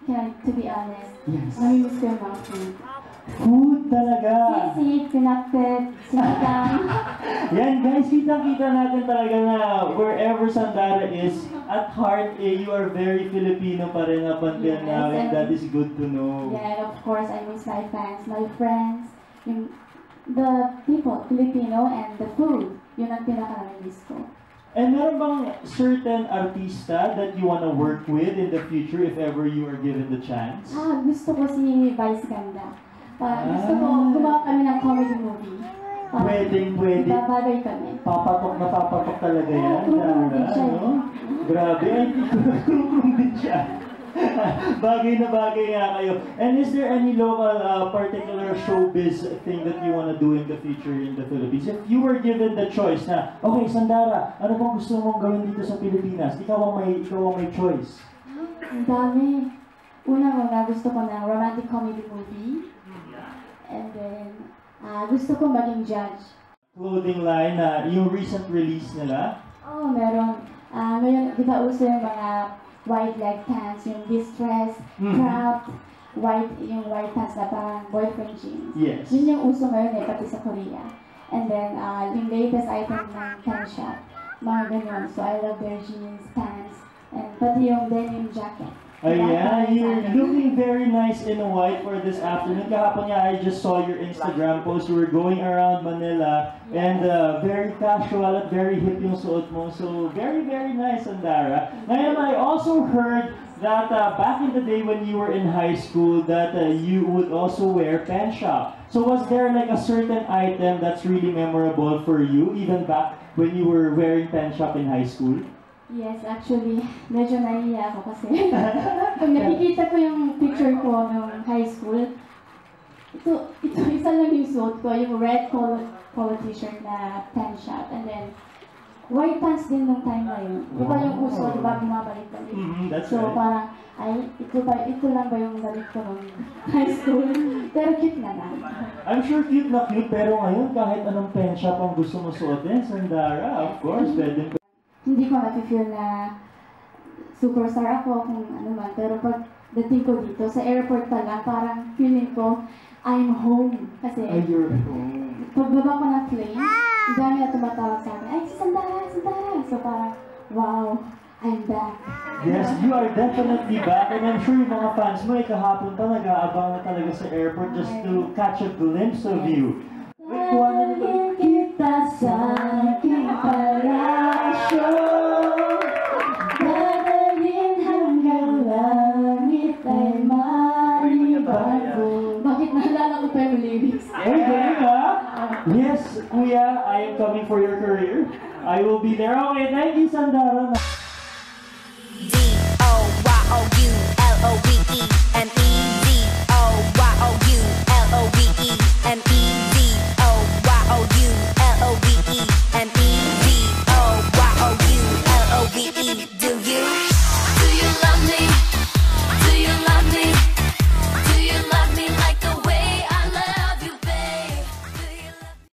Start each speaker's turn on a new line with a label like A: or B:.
A: to be honest,
B: Yes.
A: namimiss ko yung mga food.
B: Food talaga.
A: Sisig, pinakpit, sinigang.
B: Yan guys, kitang-kita natin talaga na wherever Sandara is, at heart, you are very Filipino pa rin up until
A: Yes,
B: now, and
A: and
B: that is good to know.
A: Yeah, and of course, I miss my fans, my friends, the people, Filipino, and the food. Yun ang pinaka-namimiss ko.
B: And meron bang certain artista that you wanna work with in the future if ever you are given the chance?
A: Gusto ko si Vice Ganda. Gusto ko gumawa kami ng comedy movie.
B: Pwede.
A: Babagay kami.
B: Papatok na papatok talaga yan.
A: Din siya.
B: Ano? Grabe, ay kung din siya. Bagay na bagay nga kayo. And is there any local particular showbiz thing that you want to do in the future in the Philippines? If you were given the choice na, okay, Sandara, ano bang gusto mong gawin dito sa Pilipinas? Ikaw ang may choice.
A: Ang dami. Una gusto ko ng romantic comedy movie. And then, gusto ko maging judge.
B: Clothing line, yung recent release nila?
A: Meron. Ngayon, di ba uso yung mga white leg pants, yung distress, cropped, yung white pants na parang boyfriend jeans.
B: Yes.
A: Yun yung uso ngayon pati sa Korea. And then, yung latest item ng Pen Shop, mga ganyan. So, I love their jeans, pants, and pati yung denim jacket.
B: Ayan, you're looking very nice in white for this afternoon. Kahapon nga, I just saw your Instagram post. You were going around Manila and very casual at very hip yung suot mo. So, very, very nice, Sandara. Ngayon, I also heard that back in the day when you were in high school that you would also wear Pen Shop. So, was there like a certain item that's really memorable for you, even back when you were wearing Pen Shop in high school?
A: Yes, actually, medyo nahiya ako kasi pag nakikita ko yung picture ko nung high school, ito isa lang yung suot ko, yung red polo t-shirt na Pen Shop, and then white pants din nung time na yun. Di ba yung uso, di ba bumabalik-balik?
B: That's
A: so
B: right.
A: parang, ito lang ba yung damit ko nung high school? Pero cute naman.
B: I'm sure cute na cute, pero ngayon kahit anong Pen Shop ang gusto mo suotin, Sandara, of course, pwede.
A: Hindi ko nafe-feel na superstar ako kung ano man. Pero pag dating ko dito, sa airport pa lang, parang feeling ko, I'm home. Kasi,
B: You're home.
A: pagbaba ko ng plane, ang dami na tumatawag sa akin, ay, si Sandara, Sandara. So parang, wow, I'm back.
B: Yes, you are definitely back. And I'm sure yung mga fans mo, kahapon pa nag-aabang na talaga sa airport just to catch a glimpse of you.
A: Lagyan kita sa aking palasyo, dadalhin hanggang langit ay manibago. Bakit naalala ko pa yung lyrics?
B: Hey, galing ha? Yes, Kuya, I am coming for your career. I will be there. Okay, thank you, Sandara.
C: DOYOULOVE